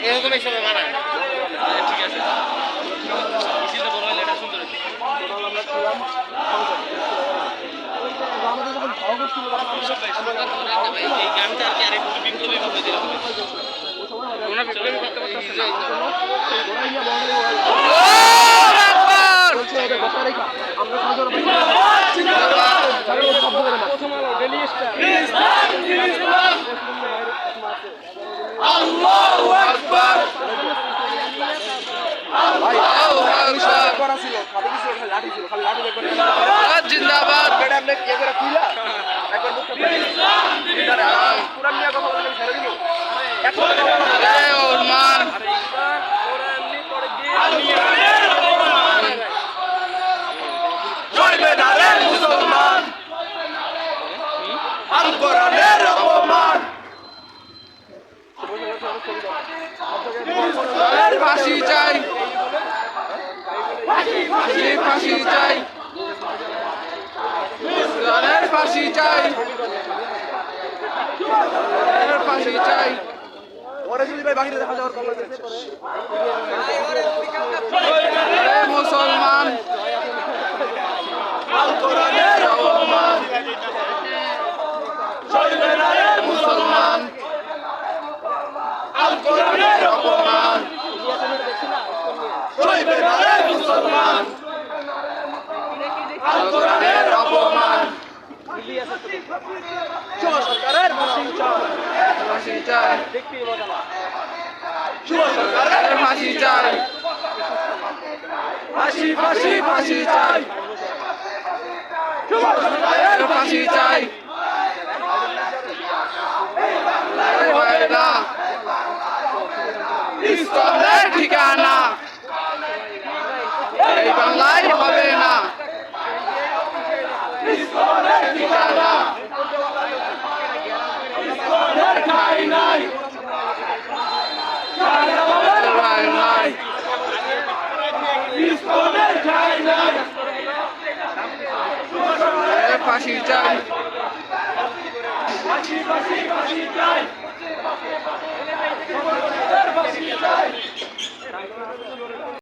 এরকম এই সময় মানায় ঠিক আছে মিছিলটা বড় হলে এটা সুন্দর হচ্ছে এই গানটা আর কি আরেকটু বিপ্লবী ভাবে দিলাম তোমরা বিপ্লবী করতে পারতেছ না প্রথম আলো ডেইলি স্টার আল্লাহু আকবার আল্লাহু আকবার করা ছিল খালি কিছু লাঠি ছিল খালি লাঠি দেখবেন জিন্দাবাদ বেটা আপনি কি করে কইলা একবার মুখটা ইসলাম পুরান নিয়ে কথা বলতে ছেড়ে দিল এখন এ ওরমান আরে ইসলাম কোরআন নি পড়ে গিয়ে চলবে না রে মুসলমান আল কোরআনের অপমান ফাঁসি চাই ফাঁসি চাই ফাঁসি চাই ফাঁসি চাই ওরে যদি ভাই বাহিরে দেখা যাওয়ার কল মুসলমান আল কোরআনের অপমান চলবে না রে মুসলমান আল কোরআনের অপমান চলবে না রে মুসলমান আল কোরআনের অপমান শুভ সরকারের ফাঁসি চাই শুভ সরকারের ফাঁসি চাই ফাঁসি ফাঁসি ফাঁসি চাই শুভ সরকারের ফাঁসি চাই ইসলামের ঠিকানা এই বাংলায় হবে না ইসলামের ঠিকানা ইসলামের ঠাঁই নাই ইসলামের ঠাঁই নাই ফাঁসি চাই ফাঁসি ফাঁসি ফাঁসি চাই